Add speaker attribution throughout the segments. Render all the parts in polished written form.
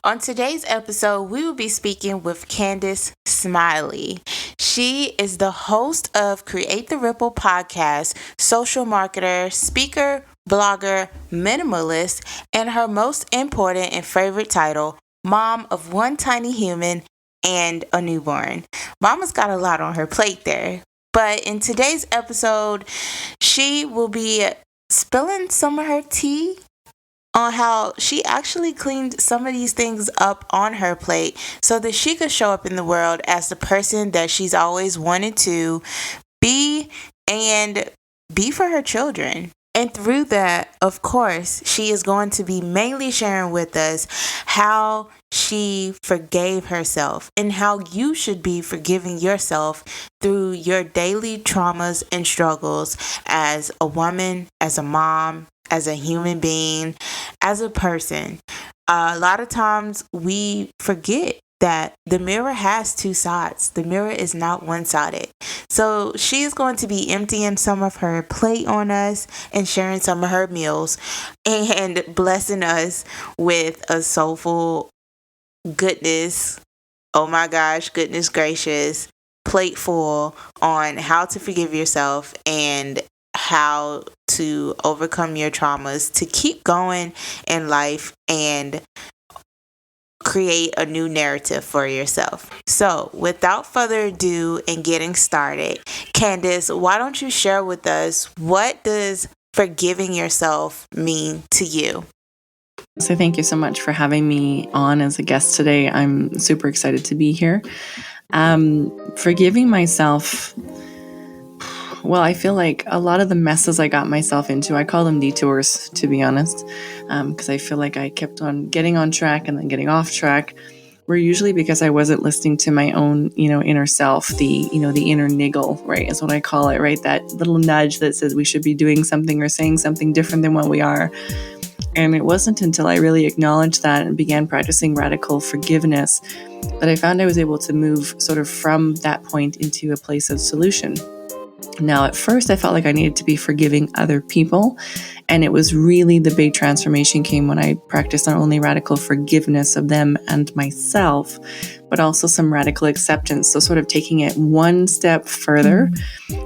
Speaker 1: On today's episode, we will be speaking with Candice Smiley. She is the host of Create the Ripple podcast, social marketer, speaker, blogger, minimalist, and her most important and favorite title, mom of one tiny human and a newborn. Mama's got a lot on her plate there. But in today's episode, she will be spilling some of her tea on how she actually cleaned some of these things up on her plate so that she could show up in the world as the person that she's always wanted to be and be for her children. And through that, of course, she is going to be mainly sharing with us how she forgave herself and how you should be forgiving yourself through your daily traumas and struggles as a woman, as a mom, as a human being, as a person. A lot of times we forget that the mirror has two sides. The mirror is not one-sided. So she's going to be emptying some of her plate on us and sharing some of her meals and blessing us with a soulful goodness. Oh my gosh, goodness gracious, plate full on how to forgive yourself and how to overcome your traumas to keep going in life and create a new narrative for yourself. So without further ado and getting started, Candice, why don't you share with us, what does forgiving yourself mean to you?
Speaker 2: So thank you so much for having me on as a guest today. I'm super excited to be here. Forgiving myself, well, I feel like a lot of the messes I got myself into, I call them detours, to be honest, because I feel like I kept on getting on track and then getting off track, were usually because I wasn't listening to my own, inner self, the inner niggle, right, is what I call it, right? That little nudge that says we should be doing something or saying something different than what we are. And it wasn't until I really acknowledged that and began practicing radical forgiveness that I found I was able to move sort of from that point into a place of solution. Now, at first, I felt like I needed to be forgiving other people. And it was really the big transformation came when I practiced not only radical forgiveness of them and myself, but also some radical acceptance. So sort of taking it one step further,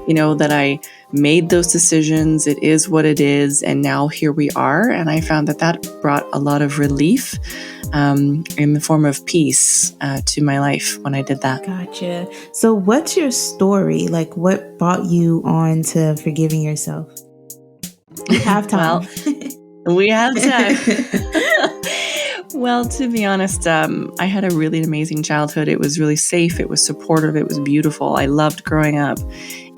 Speaker 2: that I made those decisions. It is what it is. And now here we are. And I found that brought a lot of relief in the form of peace to my life when I did that.
Speaker 1: Gotcha. So what's your story? Like, what brought you on to forgiving yourself? We have time.
Speaker 2: Well, we have time. Well, to be honest, I had a really amazing childhood. It was really safe. It was supportive. It was beautiful. I loved growing up.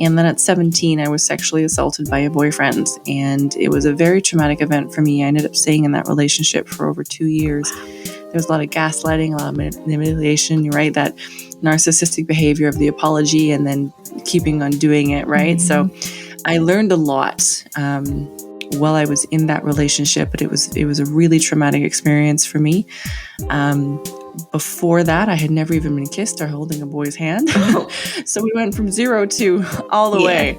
Speaker 2: And then at 17, I was sexually assaulted by a boyfriend. And it was a very traumatic event for me. I ended up staying in that relationship for over 2 years. There was a lot of gaslighting, a lot of manipulation, right? That narcissistic behavior of the apology and then keeping on doing it, right? Mm-hmm. So I learned a lot while I was in that relationship, but it was a really traumatic experience for me. Before that, I had never even been kissed or holding a boy's hand. Oh. So we went from 0 to all the way.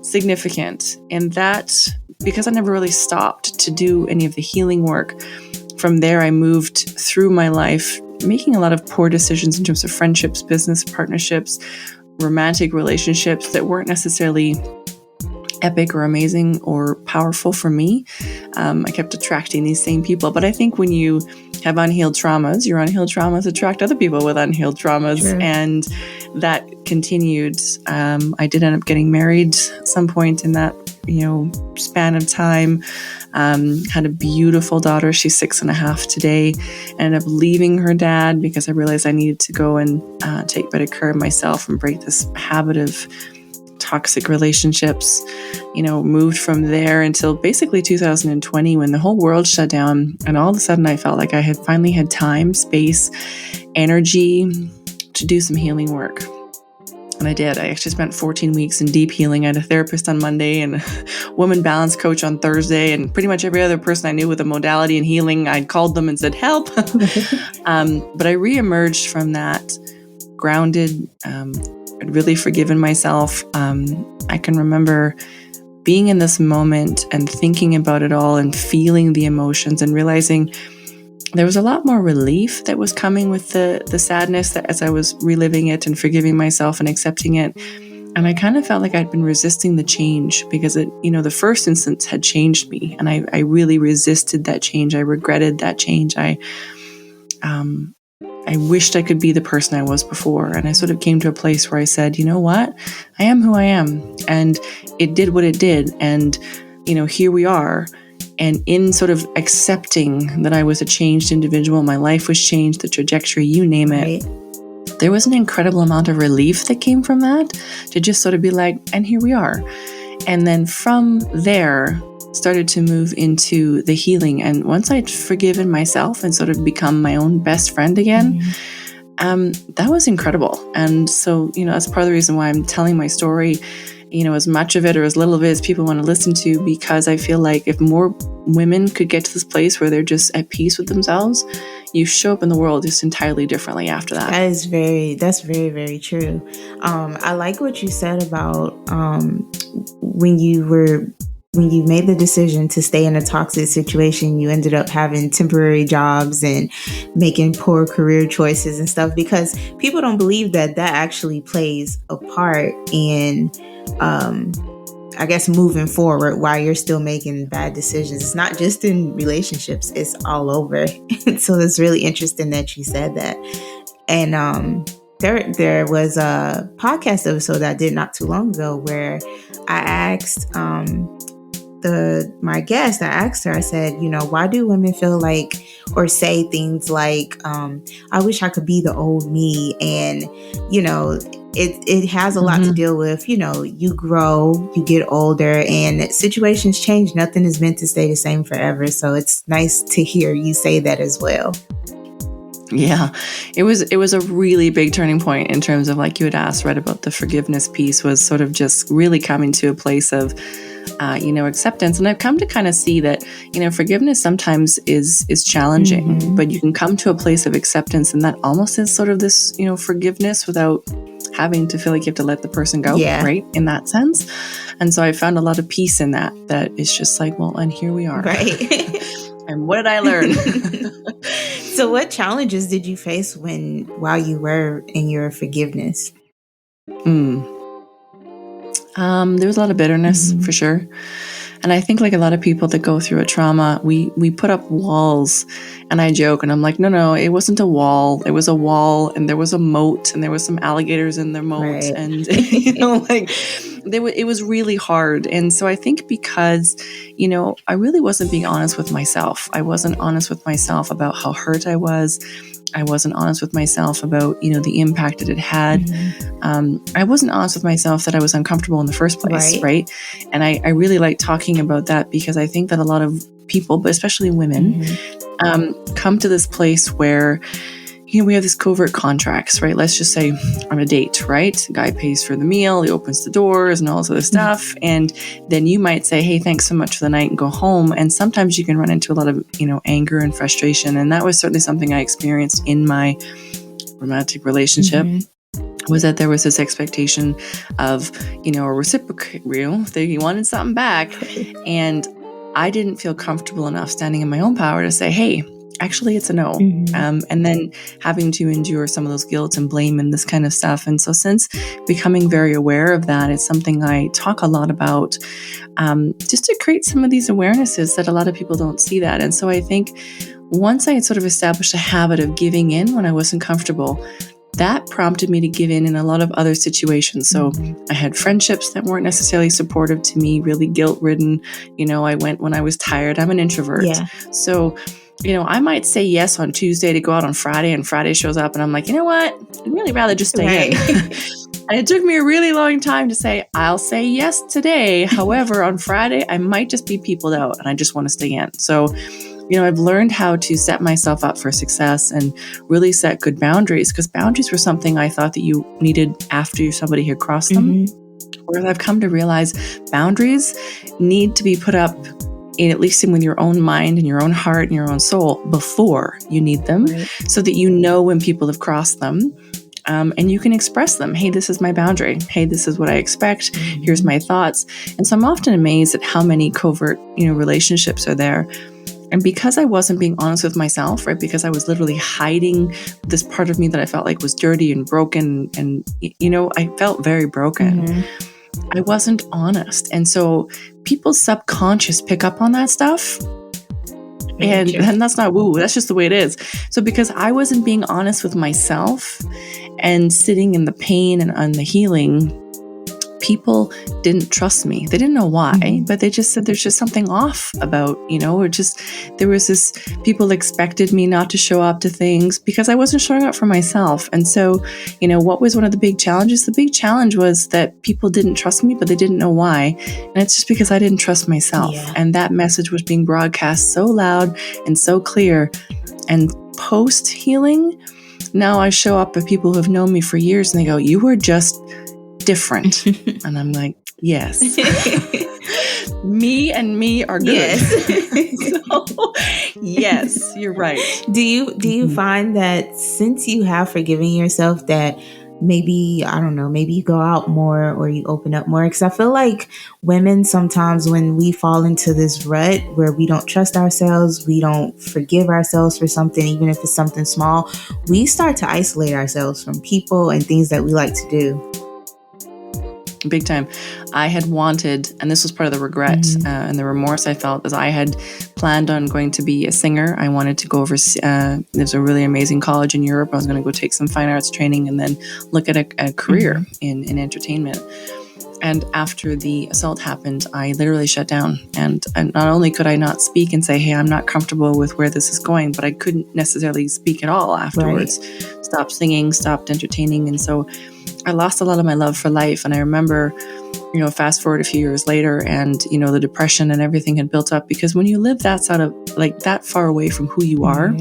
Speaker 2: Significant. And that, because I never really stopped to do any of the healing work, from there I moved through my life, making a lot of poor decisions in terms of friendships, business partnerships, romantic relationships that weren't necessarily epic or amazing or powerful for me. I kept attracting these same people. But I think when you have unhealed traumas, your unhealed traumas attract other people with unhealed traumas. Sure. And that continued. I did end up getting married at some point in that, span of time. Had a beautiful daughter. She's 6.5 today. Ended up leaving her dad because I realized I needed to go and take better care of myself and break this habit of toxic relationships. Moved from there until basically 2020 when the whole world shut down. And all of a sudden I felt like I had finally had time, space, energy to do some healing work. And I did. I actually spent 14 weeks in deep healing. I had a therapist on Monday and a woman balance coach on Thursday. And pretty much every other person I knew with a modality in healing, I'd called them and said, help. But I reemerged from that grounded, I'd really forgiven myself. I can remember being in this moment and thinking about it all and feeling the emotions and realizing there was a lot more relief that was coming with the sadness that as I was reliving it and forgiving myself and accepting it. And I kind of felt like I'd been resisting the change because it, the first instance had changed me, and I really resisted that change. I regretted that change. I wished I could be the person I was before. And I sort of came to a place where I said, you know what? I am who I am. And it did what it did. And, here we are. And in sort of accepting that I was a changed individual, my life was changed, the trajectory, you name it. Right. There was an incredible amount of relief that came from that, to just sort of be like, and here we are. And then from there, started to move into the healing. And once I'd forgiven myself and sort of become my own best friend again, that was incredible. And so, that's part of the reason why I'm telling my story, as much of it or as little of it as people want to listen to, because I feel like if more women could get to this place where they're just at peace with themselves, you show up in the world just entirely differently after that.
Speaker 1: That's very, very true. I like what you said about when you made the decision to stay in a toxic situation, you ended up having temporary jobs and making poor career choices and stuff, because people don't believe that actually plays a part in, I guess, moving forward while you're still making bad decisions. It's not just in relationships, it's all over. So it's really interesting that you said that. And there was a podcast episode that I did not too long ago where I asked my guest, I asked her, I said, why do women feel like, or say things like, I wish I could be the old me? And, it has a lot to deal with, you grow, you get older, and situations change. Nothing is meant to stay the same forever. So it's nice to hear you say that as well.
Speaker 2: Yeah, it was a really big turning point in terms of, like you had asked, right, about the forgiveness piece, was sort of just really coming to a place of, acceptance. And I've come to kind of see that, forgiveness sometimes is challenging, but you can come to a place of acceptance, and that almost is sort of this, forgiveness without having to feel like you have to let the person go, right, in that sense. And so I found a lot of peace in that is just like, well, and here we are.
Speaker 1: Right.
Speaker 2: And what did I learn?
Speaker 1: So what challenges did you face while you were in your forgiveness?
Speaker 2: There was a lot of bitterness, for sure. And I think, like a lot of people that go through a trauma, we put up walls. And I joke and I'm like, no, it wasn't a wall. It was a wall, and there was a moat, and there was some alligators in the moat. Right. And, it was really hard. And so I think because, I really wasn't being honest with myself. I wasn't honest with myself about how hurt I was. I wasn't honest with myself about, the impact that it had. I wasn't honest with myself that I was uncomfortable in the first place, right? And I really like talking about that, because I think that a lot of people, but especially women, come to this place where, we have these covert contracts, right? Let's just say on a date, right? The guy pays for the meal, he opens the doors and all this other stuff. And then you might say, hey, thanks so much for the night, and go home. And sometimes you can run into a lot of, anger and frustration. And that was certainly something I experienced in my romantic relationship. Was that there was this expectation of, a reciprocal, that he wanted something back. And I didn't feel comfortable enough standing in my own power to say, hey, actually, it's a no. And then having to endure some of those guilt and blame and this kind of stuff. And so since becoming very aware of that, it's something I talk a lot about, just to create some of these awarenesses that a lot of people don't see that. And so I think once I had sort of established a habit of giving in when I wasn't comfortable, that prompted me to give in a lot of other situations. So I had friendships that weren't necessarily supportive to me, really guilt-ridden. I went when I was tired. I'm an introvert. So I might say yes on Tuesday to go out on Friday, and Friday shows up and I'm like, you know what? I'd really rather just stay in. And it took me a really long time to say, I'll say yes today. However, on Friday, I might just be peopled out and I just want to stay in. So, I've learned how to set myself up for success and really set good boundaries, because boundaries were something I thought that you needed after somebody had crossed them. Whereas I've come to realize boundaries need to be put up at least with your own mind and your own heart and your own soul before you need them, so that when people have crossed them, and you can express them. Hey, this is my boundary. Hey, this is what I expect. Here's my thoughts. And so I'm often amazed at how many covert, relationships are there. And because I wasn't being honest with myself, right, because I was literally hiding this part of me that I felt like was dirty and broken, and, I felt very broken. I wasn't honest. And so people's subconscious pick up on that stuff. And that's not woo, that's just the way it is. So because I wasn't being honest with myself and sitting in the pain and the healing, people didn't trust me. They didn't know why, but they just said there's just something off about, or just there was this, people expected me not to show up to things because I wasn't showing up for myself. And so, what was one of the big challenges? The big challenge was that people didn't trust me, but they didn't know why. And it's just because I didn't trust myself. Yeah. And that message was being broadcast so loud and so clear. And post healing, now I show up at people who have known me for years and they go, "You were just different." And I'm like, yes. Me and me are good. Yes. So, yes, you're right.
Speaker 1: Do you find that since you have forgiven yourself that maybe, I don't know, maybe you go out more or you open up more? Because I feel like women sometimes, when we fall into this rut where we don't trust ourselves, we don't forgive ourselves for something, even if it's something small, we start to isolate ourselves from people and things that we like to do.
Speaker 2: Big time. I had wanted, and this was part of the regret and the remorse I felt, as I had planned on going to be a singer. I wanted to go over, there's a really amazing college in Europe. I was going to go take some fine arts training and then look at a career in entertainment. And after the assault happened, I literally shut down. And not only could I not speak and say, "Hey, I'm not comfortable with where this is going," but I couldn't necessarily speak at all afterwards. Right. Stopped singing, stopped entertaining. And so I lost a lot of my love for life. And I remember, fast forward a few years later, and, the depression and everything had built up, because when you live that far away from who you are,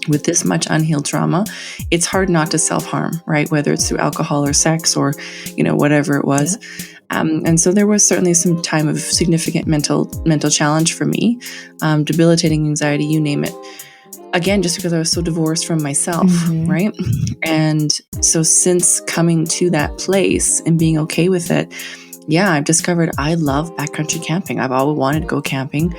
Speaker 2: with this much unhealed trauma, it's hard not to self-harm, right? Whether it's through alcohol or sex or, whatever it was. Yeah. And so there was certainly some time of significant mental challenge for me, debilitating anxiety, you name it. Again, just because I was so divorced from myself, right? And so since coming to that place and being okay with it, I've discovered I love backcountry camping. I've always wanted to go camping.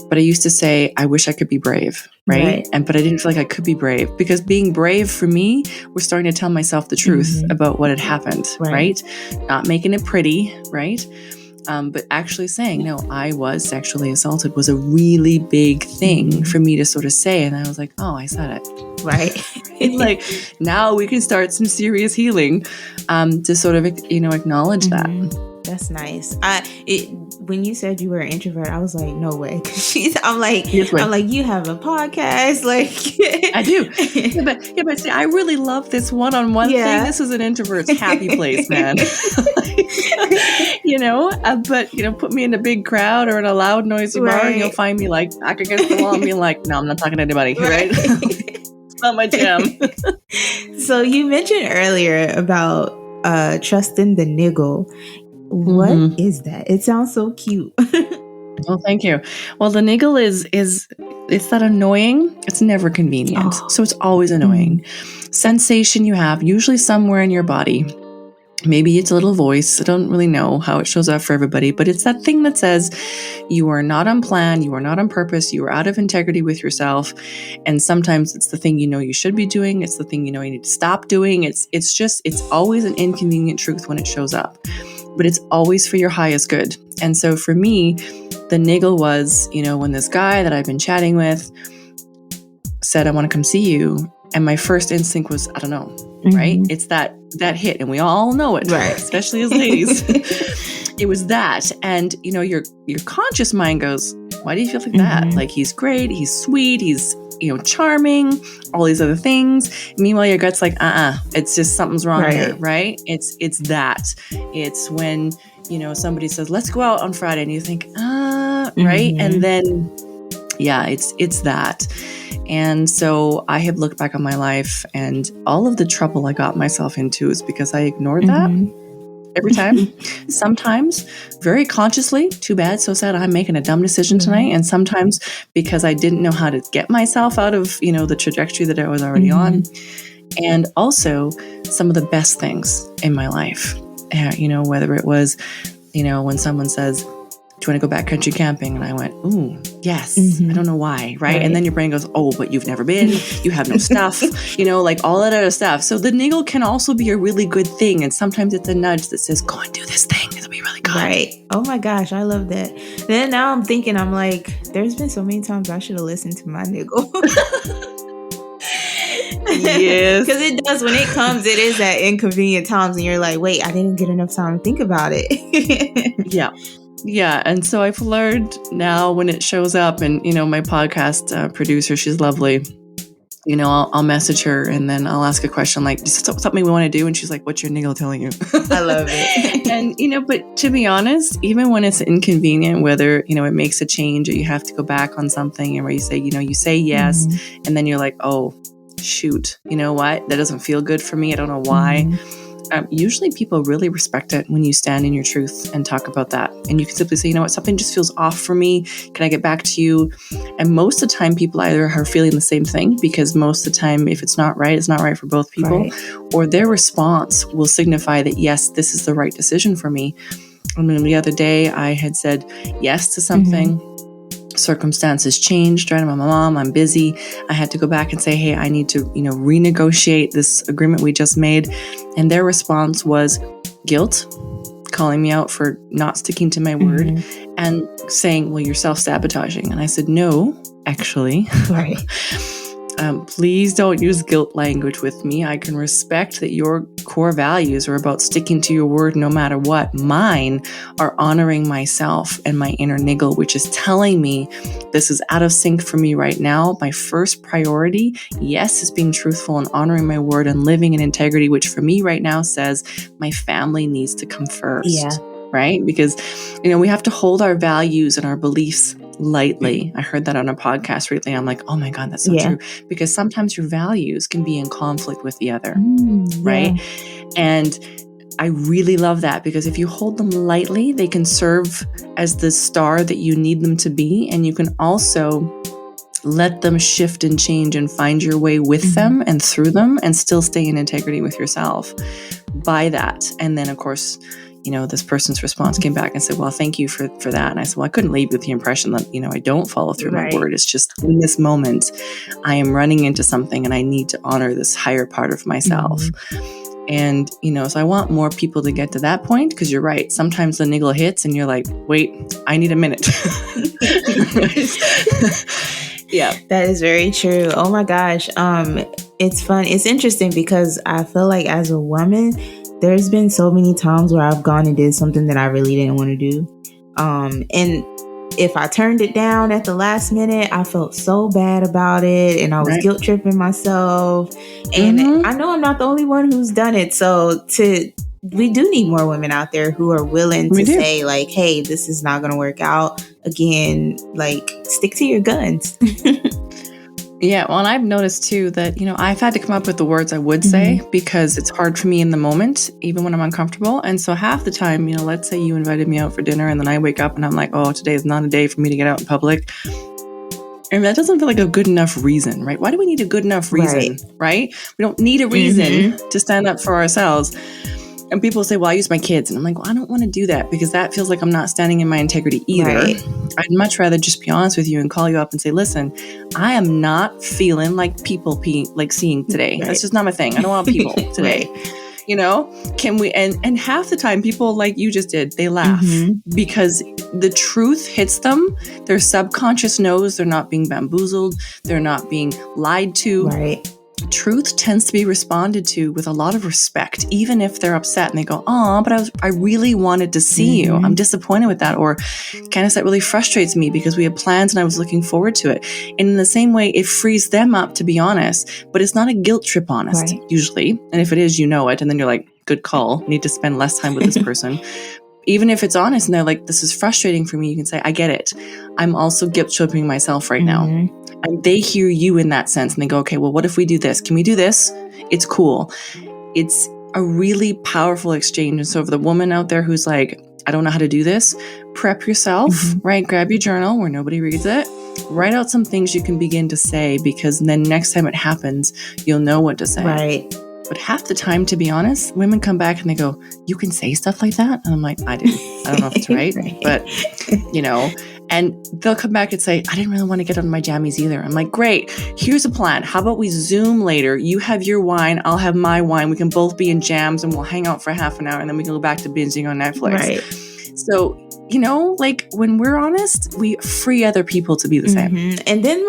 Speaker 2: But I used to say, I wish I could be brave, right? But I didn't feel like I could be brave, because being brave for me was starting to tell myself the truth about what had happened, right? Not making it pretty, right? But actually saying, no, I was sexually assaulted was a really big thing for me to sort of say. And I was like, oh, I said it.
Speaker 1: Right.
Speaker 2: Like, now we can start some serious healing to sort of, acknowledge that.
Speaker 1: That's nice. When you said you were an introvert, I was like, no way. I'm like, you have a podcast, like
Speaker 2: I do. But see, I really love this one-on-one thing. This is an introvert's happy place, man. But put me in a big crowd or in a loud, noisy bar, and you'll find me like back against the wall and being like, no, I'm not talking to anybody, right? It's not my jam.
Speaker 1: So you mentioned earlier about trusting the niggle. What is that? It sounds so cute.
Speaker 2: Well, thank you. Well, the niggle is it's that annoying. It's never convenient. So it's always annoying. Sensation you have, usually somewhere in your body. Maybe it's a little voice. I don't really know how it shows up for everybody, but it's that thing that says you are not on plan, you are not on purpose, you are out of integrity with yourself. And sometimes it's the thing you should be doing. It's the thing you need to stop doing. It's always an inconvenient truth when it shows up, but it's always for your highest good. And so for me, the niggle was, when this guy that I've been chatting with said, I want to come see you. And my first instinct was, I don't know, right? It's that hit, and we all know it, right? Especially as ladies. It was that. And, your conscious mind goes, why do you feel like that? Like, he's great, he's sweet, he's, charming, all these other things. Meanwhile, your gut's like, it's just something's wrong here, right? It's that. It's when, somebody says, let's go out on Friday, and you think, right? And then, it's that. And so I have looked back on my life, and all of the trouble I got myself into is because I ignored that every time. Sometimes very consciously, too bad, so sad, I'm making a dumb decision tonight. And sometimes because I didn't know how to get myself out of, the trajectory that I was already on. And also some of the best things in my life, whether it was, when someone says, do you want to go backcountry camping? And I went, ooh, yes.
Speaker 1: Mm-hmm.
Speaker 2: I don't know why, right? And then your brain goes, oh, but you've never been. You have no stuff, like all that other stuff. So the niggle can also be a really good thing. And sometimes it's a nudge that says, go and do this thing. It'll be really good.
Speaker 1: Right. Oh my gosh, I love that. Then now I'm thinking, I'm like, there's been so many times I should have listened to my niggle.
Speaker 2: Yes.
Speaker 1: Because it does, when it comes, it is at inconvenient times and you're like, wait, I didn't get enough time to think about it.
Speaker 2: Yeah. Yeah. And so I've learned now when it shows up, and, my podcast producer, she's lovely. I'll message her and then I'll ask a question like, is this something we want to do? And she's like, what's your niggle telling you?
Speaker 1: I love it.
Speaker 2: And, but to be honest, even when it's inconvenient, whether, it makes a change or you have to go back on something, and where you say, you say yes, and then you're like, oh, shoot, you know what? That doesn't feel good for me. I don't know why. Usually people really respect it when you stand in your truth and talk about that. And you can simply say, you know what, something just feels off for me. Can I get back to you? And most of the time people either are feeling the same thing, because most of the time, if it's not right for both people, right, or their response will signify that, yes, this is the right decision for me. I mean, the other day I had said yes to something. Circumstances changed, right? I'm a mom, I'm busy. I had to go back and say, hey, I need to, renegotiate this agreement we just made. And their response was guilt, calling me out for not sticking to my word, and saying, well, you're self-sabotaging. And I said, no, actually. Right. Please don't use guilt language with me. I can respect that your core values are about sticking to your word no matter what. Mine are honoring myself and my inner niggle, which is telling me this is out of sync for me right now. My first priority, yes, is being truthful and honoring my word and living in integrity, which for me right now says my family needs to come first. Yeah. Right? Because, we have to hold our values and our beliefs lightly. I heard that on a podcast recently. I'm like, oh my God, that's so true. Because sometimes your values can be in conflict with the other, right? And I really love that, because if you hold them lightly, they can serve as the star that you need them to be. And you can also let them shift and change and find your way with them and through them, and still stay in integrity with yourself by that. And then, of course, this person's response came back and said, well, thank you for that. And I said, well, I couldn't leave with the impression that, I don't follow through my word. It's just in this moment, I am running into something and I need to honor this higher part of myself. And, so I want more people to get to that point, because you're right. Sometimes the niggle hits and you're like, wait, I need a minute. Yeah. That
Speaker 1: is very true. Oh my gosh. It's fun. It's interesting because I feel like as a woman, there's been so many times where I've gone and did something that I really didn't want to do. And if I turned it down at the last minute, I felt so bad about it, and I was guilt tripping myself. And I know I'm not the only one who's done it. So we do need more women out there who are willing to say like, hey, this is not going to work out. Again, like, stick to your guns.
Speaker 2: Yeah, well, and I've noticed too that, I've had to come up with the words I would say, because it's hard for me in the moment, even when I'm uncomfortable. And so half the time, let's say you invited me out for dinner and then I wake up and I'm like, oh, today is not a day for me to get out in public. And that doesn't feel like a good enough reason, right? Why do we need a good enough reason, right? We don't need a reason to stand up for ourselves. And people say, well, I use my kids. And I'm like, well, I don't want to do that, because that feels like I'm not standing in my integrity either. Right. I'd much rather just be honest with you and call you up and say, listen, I am not feeling like people seeing today. That's just not my thing. I don't want people today. Can we, and half the time people, like you just did, they laugh because the truth hits them. Their subconscious knows they're not being bamboozled. They're not being lied to. Right. Truth tends to be responded to with a lot of respect, even if they're upset and they go, oh, but I really wanted to see you. I'm disappointed with that. Or, Candice, that really frustrates me because we had plans and I was looking forward to it. And in the same way, it frees them up to be honest, but it's not a guilt trip honest, usually. And if it is, you know it. And then you're like, good call. Need to spend less time with this person. Even if it's honest and they're like, this is frustrating for me, you can say, I get it. I'm also guilt tripping myself right now. And they hear you in that sense and they go, okay, well, what if we do this? Can we do this? It's cool. It's a really powerful exchange. And so for the woman out there who's like, I don't know how to do this, prep yourself, right? Grab your journal where nobody reads it. Write out some things you can begin to say, because then next time it happens, you'll know what to say.
Speaker 1: Right.
Speaker 2: But half the time, to be honest, women come back and they go, you can say stuff like that? And I'm like, I don't know if it's right, but and they'll come back and say, I didn't really want to get on my jammies either. I'm like, great, here's a plan. How about we Zoom later? You have your wine, I'll have my wine. We can both be in jams and we'll hang out for half an hour and then we can go back to binging on Netflix.
Speaker 1: Right.
Speaker 2: So, when we're honest, we free other people to be the same.
Speaker 1: Mm-hmm. And then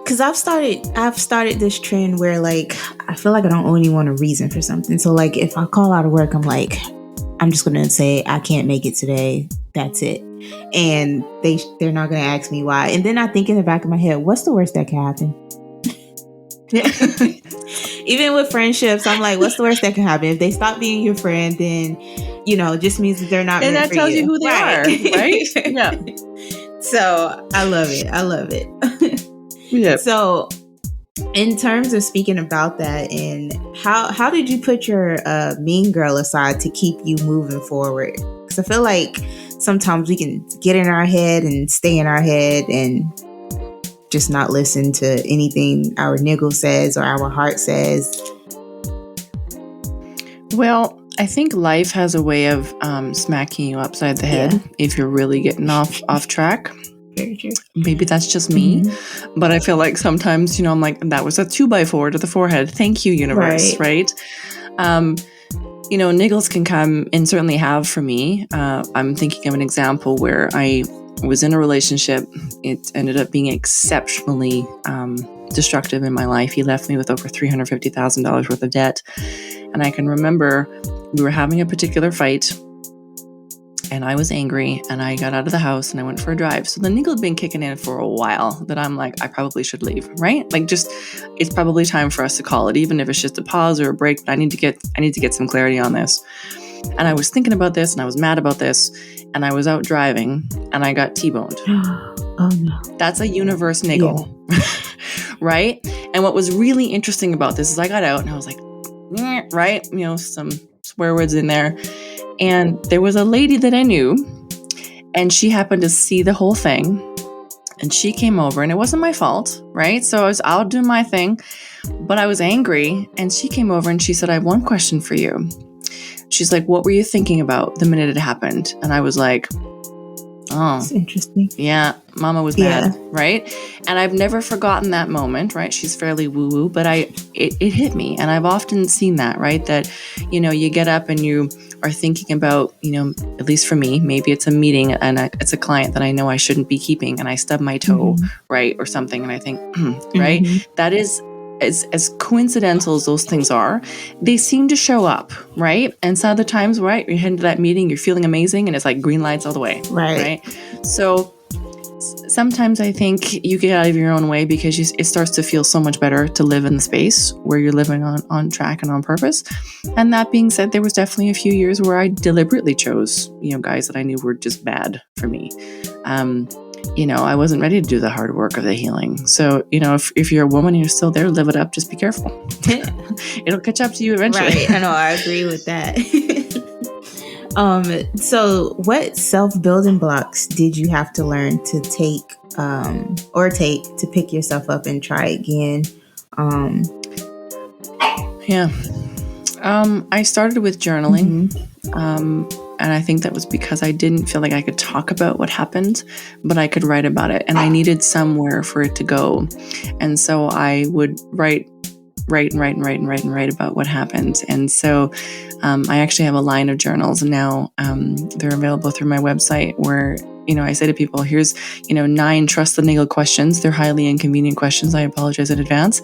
Speaker 1: because I've started this trend where I feel like I don't owe anyone a reason for something. So if I call out of work, I'm like, I'm just going to say I can't make it today. That's it. And they're not going to ask me why. And then I think in the back of my head, what's the worst that can happen? Even with friendships, I'm like, what's the worst that can happen? If they stop being your friend, then, it just means that they're not
Speaker 2: and
Speaker 1: meant for you.
Speaker 2: And that tells you who they are, right?
Speaker 1: Yeah. So I love it.
Speaker 2: Yeah.
Speaker 1: So in terms of speaking about that, and how did you put your mean girl aside to keep you moving forward? Because I feel like sometimes we can get in our head and stay in our head and just not listen to anything our niggle says or our heart says.
Speaker 2: Well, I think life has a way of smacking you upside the head if you're really getting off track.
Speaker 1: Very true.
Speaker 2: Maybe that's just me, but I feel like sometimes, I'm like, that was a 2x4 to the forehead. Thank you, universe, right? Niggles can come and certainly have for me. I'm thinking of an example where I was in a relationship. It ended up being exceptionally destructive in my life. He left me with over $350,000 worth of debt. And I can remember we were having a particular fight and I was angry and I got out of the house and I went for a drive. So the niggle had been kicking in for a while that I'm like, I probably should leave, right? It's probably time for us to call it, even if it's just a pause or a break, but I need to get some clarity on this. And I was thinking about this and I was mad about this and I was out driving and I got T-boned.
Speaker 1: Oh no.
Speaker 2: That's a universe niggle, right? And what was really interesting about this is I got out and I was like, right? Some swear words in there. And there was a lady that I knew and she happened to see the whole thing and she came over and it wasn't my fault, right? So I was out doing my thing, but I was angry and she came over and she said, I have one question for you. She's like, what were you thinking about the minute it happened? And I was like, oh,
Speaker 1: that's interesting.
Speaker 2: Yeah, mama was mad, right? And I've never forgotten that moment, right? She's fairly woo-woo, but it hit me. And I've often seen that, right? That, you get up and you are thinking about, at least for me, maybe it's a meeting and it's a client that I know I shouldn't be keeping and I stub my toe, right? Or something. And I think, right? That is, as coincidental as those things are, they seem to show up, right? And some of the times, right, you're heading to that meeting, you're feeling amazing, and it's like green lights all the way, right? So sometimes I think you get out of your own way because it starts to feel so much better to live in the space where you're living on track and on purpose. And that being said, there was definitely a few years where I deliberately chose, guys that I knew were just bad for me. I wasn't ready to do the hard work of the healing. So, if you're a woman and you're still there, live it up. Just be careful. It'll catch up to you eventually.
Speaker 1: Right. I know. I agree with that. So what self-building blocks did you have to learn to take to pick yourself up and try again?
Speaker 2: I started with journaling. And I think that was because I didn't feel like I could talk about what happened, but I could write about it. And I needed somewhere for it to go. And so I would write about what happened. And so I actually have a line of journals now. They're available through my website where, I say to people, here's, 9 trust the niggle questions. They're highly inconvenient questions. I apologize in advance,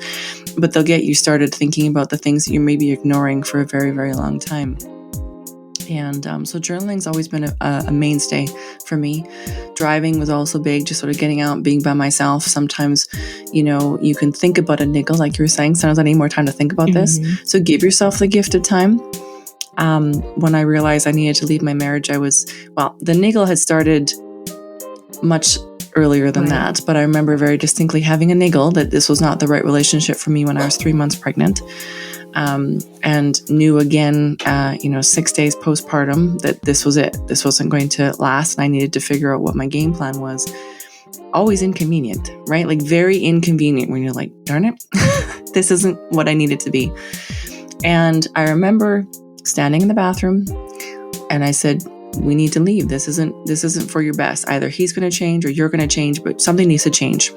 Speaker 2: but they'll get you started thinking about the things that you may be ignoring for a very, very long time. And so journaling's always been a mainstay for me. Driving was also big, just sort of getting out, being by myself. Sometimes, you can think about a niggle, like you were saying. Sometimes I need more time to think about this. So give yourself the gift of time. When I realized I needed to leave my marriage, the niggle had started much earlier than that. But I remember very distinctly having a niggle that this was not the right relationship for me when I was 3 months pregnant. And knew again, 6 days postpartum that this was it. This wasn't going to last. And I needed to figure out what my game plan was. Always inconvenient, right? Like very inconvenient when you're like, darn it, this isn't what I need it to be. And I remember standing in the bathroom and I said, we need to leave. This isn't for your best. Either he's going to change or you're going to change, but something needs to change.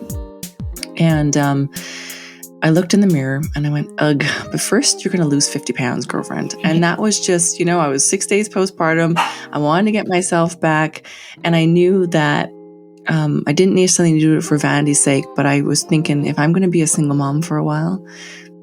Speaker 2: And I looked in the mirror and I went, ugh, but first you're going to lose 50 pounds, girlfriend. And that was just, I was 6 days postpartum. I wanted to get myself back. And I knew that I didn't necessarily do it for vanity's sake, but I was thinking if I'm going to be a single mom for a while,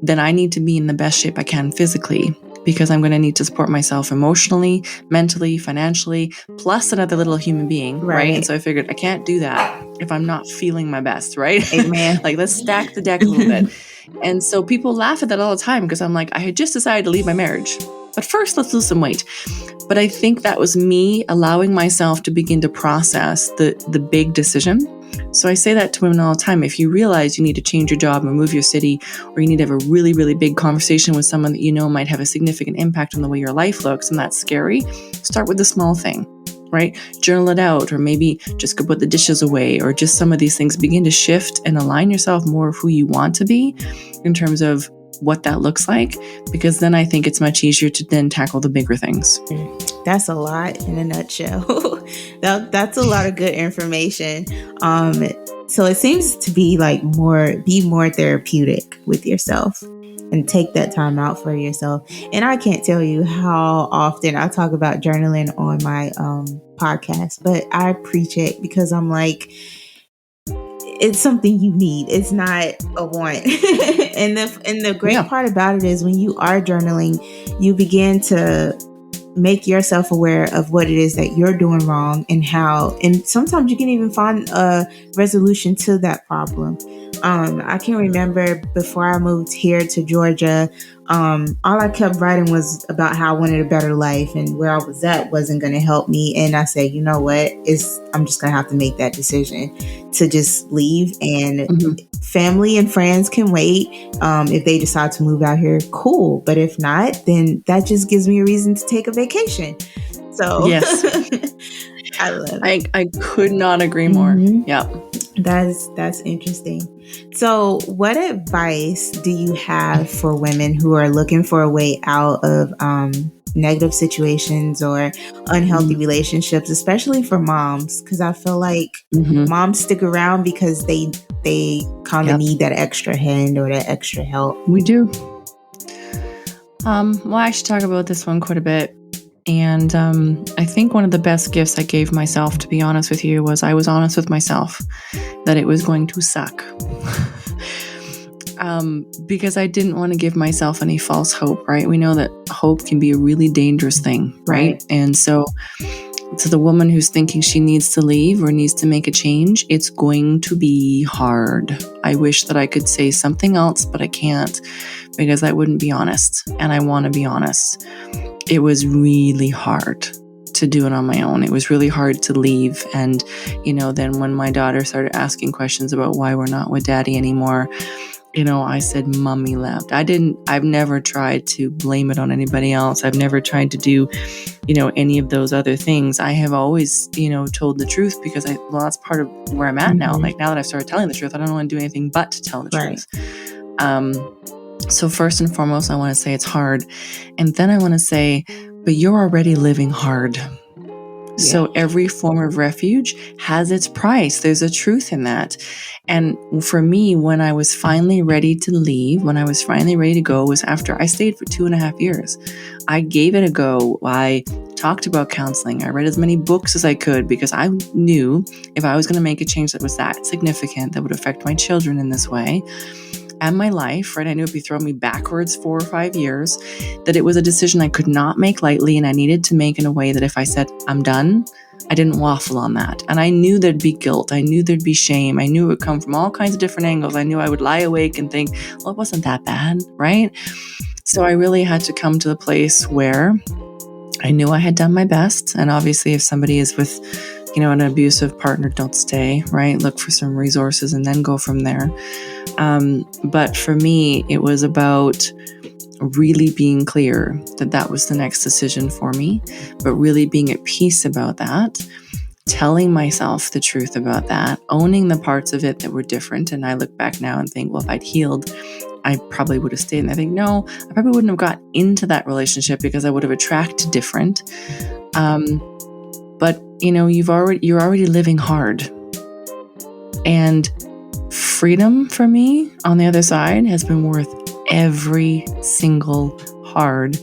Speaker 2: then I need to be in the best shape I can physically, because I'm going to need to support myself emotionally, mentally, financially, plus another little human being, right? And so I figured I can't do that if I'm not feeling my best, right?
Speaker 1: Amen.
Speaker 2: Like, let's stack the deck a little bit. And so people laugh at that all the time because I'm like, I had just decided to leave my marriage, but first let's lose some weight. But I think that was me allowing myself to begin to process the big decision. So I say that to women all the time. If you realize you need to change your job or move your city, or you need to have a really, really big conversation with someone that you know might have a significant impact on the way your life looks, and that's scary, start with the small thing, right? Journal it out, or maybe just go put the dishes away, or just some of these things. Begin to shift and align yourself more of who you want to be in terms of what that looks like, because then I think it's much easier to then tackle the bigger things.
Speaker 1: That's a lot in a nutshell. That's a lot of good information. So it seems to be like be more therapeutic with yourself and take that time out for yourself. And I can't tell you how often I talk about journaling on my podcast, but I preach it because I'm like, it's something you need. It's not a want. And the great part about it is when you are journaling, you begin to make yourself aware of what it is that you're doing wrong and sometimes you can even find a resolution to that problem. I can remember before I moved here to Georgia, all I kept writing was about how I wanted a better life, and where I was at wasn't going to help me. And I said, you know what? I'm just going to have to make that decision to just leave, and family and friends can wait. If they decide to move out here, cool. But if not, then that just gives me a reason to take a vacation. So
Speaker 2: yes,
Speaker 1: I love it.
Speaker 2: I could not agree more. Yeah.
Speaker 1: That's interesting. So what advice do you have for women who are looking for a way out of negative situations or unhealthy relationships, especially for moms? Because I feel like moms stick around because they kind of need that extra hand or that extra help.
Speaker 2: We do. Well, I should talk about this one quite a bit. And I think one of the best gifts I gave myself, to be honest with you, was I was honest with myself that it was going to suck. Because I didn't want to give myself any false hope, right? We know that hope can be a really dangerous thing, right? And so to the woman who's thinking she needs to leave or needs to make a change, it's going to be hard. I wish that I could say something else, but I can't, because that wouldn't be honest. And I want to be honest. It was really hard to do it on my own. It was really hard to leave. And, then when my daughter started asking questions about why we're not with daddy anymore, I said, Mommy left. I've never tried to blame it on anybody else. I've never tried to do, any of those other things. I have always, told the truth because that's part of where I'm at now. Like, now that I've started telling the truth, I don't want to do anything but to tell the truth. So first and foremost, I want to say it's hard. And then I want to say, but you're already living hard. So every form of refuge has its price. There's a truth in that. And for me, when I was finally ready to leave, when I was finally ready to go, was after I stayed for 2.5 years. I gave it a go. I talked about counseling. I read as many books as I could because I knew if I was going to make a change that was that significant, that would affect my children in this way, and my life, right? I knew it'd be throwing me backwards 4 or 5 years, that it was a decision I could not make lightly, and I needed to make in a way that if I said, I'm done, I didn't waffle on that. And I knew there'd be guilt. I knew there'd be shame. I knew it would come from all kinds of different angles. I knew I would lie awake and think, well, it wasn't that bad, right? So I really had to come to the place where I knew I had done my best. And obviously, if somebody is with an abusive partner, don't stay, right? Look for some resources and then go from there. But for me, it was about really being clear that that was the next decision for me, but really being at peace about that, telling myself the truth about that, owning the parts of it that were different. And I look back now and think, well, if I'd healed I probably would have stayed. And I think, no, I probably wouldn't have got into that relationship because I would have attracted different. But you're already living hard. And freedom for me on the other side has been worth every single hard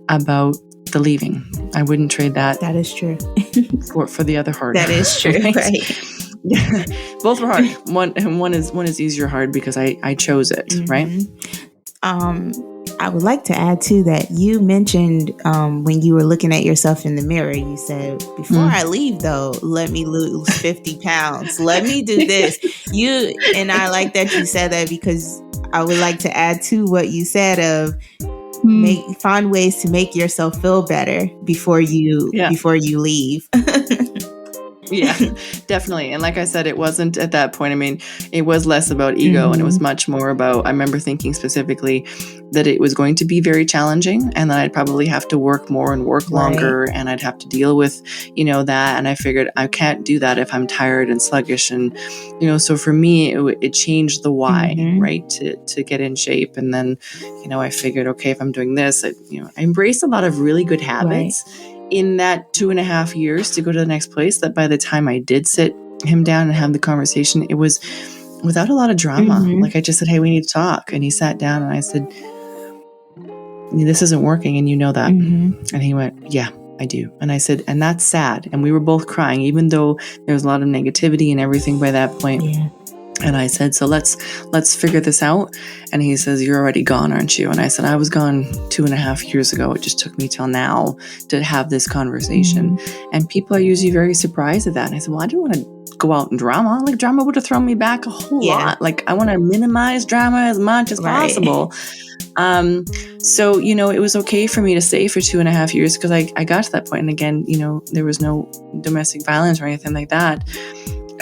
Speaker 2: about the leaving. I wouldn't trade that.
Speaker 1: That is true.
Speaker 2: for the other hard.
Speaker 1: That is true. Right.
Speaker 2: Yeah. Both were hard. One is easier hard because I chose it, right?
Speaker 1: I would like to add too that you mentioned when you were looking at yourself in the mirror, you said, before I leave though, let me lose 50 pounds. Let me do this. And I like that you said that, because I would like to add to what you said of find ways to make yourself feel better before you leave.
Speaker 2: Yeah, definitely. And like I said, it wasn't at that point. I mean, it was less about ego and it was much more about, I remember thinking specifically that it was going to be very challenging and that I'd probably have to work more and work longer and I'd have to deal with, that. And I figured I can't do that if I'm tired and sluggish. And, so for me, it changed the why, right? To get in shape. And then, I figured, okay, if I'm doing this, I embraced a lot of really good habits. In that 2.5 years to go to the next place, that by the time I did sit him down and have the conversation, it was without a lot of drama. Like I just said, hey, we need to talk. And he sat down and I said, this isn't working. And you know that. And he went, yeah, I do. And I said, and that's sad. And we were both crying, even though there was a lot of negativity and everything by that point. Yeah. And I said, so let's figure this out. And he says, you're already gone, aren't you? And I said, I was gone 2.5 years ago. It just took me till now to have this conversation. And people are usually very surprised at that. And I said, well, I didn't want to go out in drama. Like drama would have thrown me back a whole lot. Like I want to minimize drama as much as possible. So, it was okay for me to stay for 2.5 years because I got to that point. And again, there was no domestic violence or anything like that.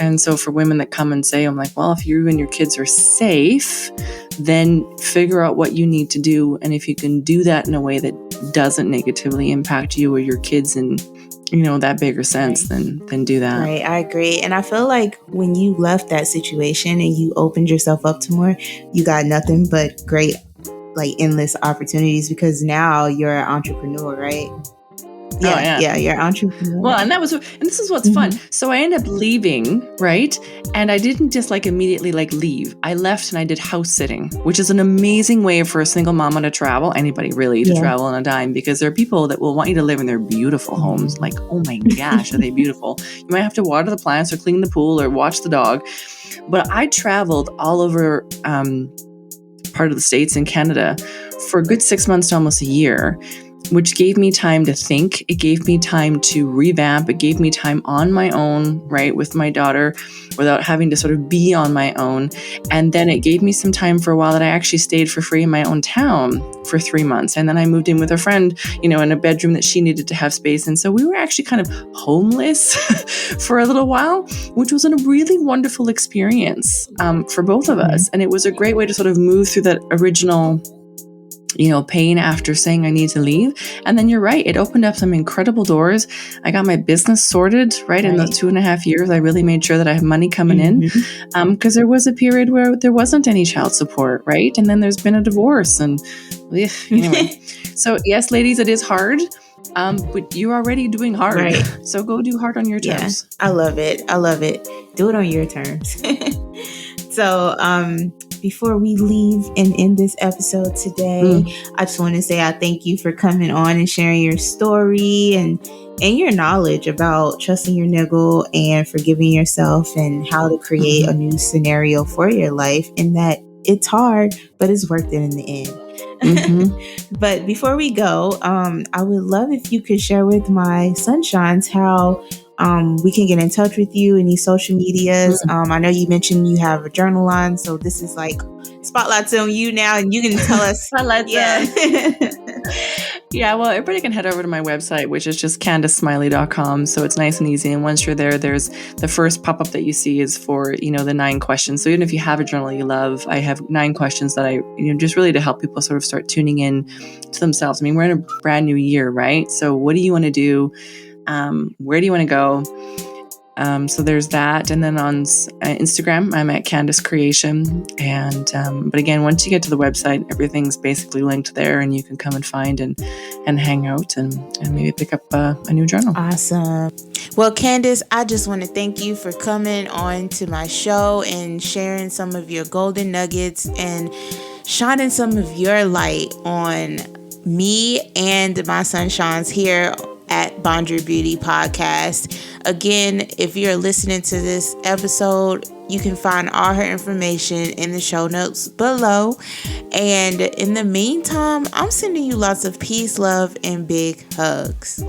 Speaker 2: And so for women that come and say, I'm like, well, if you and your kids are safe, then figure out what you need to do. And if you can do that in a way that doesn't negatively impact you or your kids in, that bigger sense, then do that.
Speaker 1: Right. I agree. And I feel like when you left that situation and you opened yourself up to more, you got nothing but great, like endless opportunities, because now you're an entrepreneur, right? Yeah, you're an entrepreneur.
Speaker 2: Well, and this is what's fun. So I ended up leaving, right? And I didn't just immediately leave. I left and I did house sitting, which is an amazing way for a single mama to travel, anybody really to travel on a dime, because there are people that will want you to live in their beautiful homes. Like, oh my gosh, are they beautiful? You might have to water the plants or clean the pool or watch the dog. But I traveled all over part of the States in Canada for a good 6 months to almost a year, which gave me time to think. It gave me time to revamp. It gave me time on my own, right, with my daughter, without having to sort of be on my own. And then it gave me some time for a while that I actually stayed for free in my own town for 3 months. And then I moved in with a friend, in a bedroom that she needed to have space. And so we were actually kind of homeless for a little while, which was a really wonderful experience for both of us. And it was a great way to sort of move through that original pain after saying I need to leave. And then you're right, it opened up some incredible doors. I got my business sorted, right? In those 2.5 years, I really made sure that I have money coming in, because there was a period where there wasn't any child support, right? And then there's been a divorce and anyway. So yes, ladies, it is hard. But you're already doing hard. Right. So go do hard on your terms.
Speaker 1: Yeah, I love it. Do it on your terms. So, before we leave and end this episode today, I just want to say I thank you for coming on and sharing your story and your knowledge about trusting your niggle and forgiving yourself and how to create a new scenario for your life, and that it's hard, but it's worth it in the end. But before we go, I would love if you could share with my sunshines how we can get in touch with you, any social medias. I know you mentioned you have a journal on, so this is spotlights on you now, and you can tell us.
Speaker 2: Spotlights. Yeah, well, everybody can head over to my website, which is just CandiceSmiley.com. So it's nice and easy. And once you're there, there's the first pop-up that you see is for, the 9 questions. So even if you have a journal you love, I have 9 questions that I, just really to help people sort of start tuning in to themselves. I mean, we're in a brand new year, right? So what do you want to do? Where do you want to go? So there's that. And then on Instagram, I'm at Candice Creation. And but again, once you get to the website, everything's basically linked there, and you can come and find and hang out and maybe pick up a new journal.
Speaker 1: Awesome. Well, Candice, I just want to thank you for coming on to my show and sharing some of your golden nuggets and shining some of your light on me and my sunshines here at Bonjour Beauty Podcast. Again, if you're listening to this episode, you can find all her information in the show notes below. And in the meantime, I'm sending you lots of peace, love, and big hugs.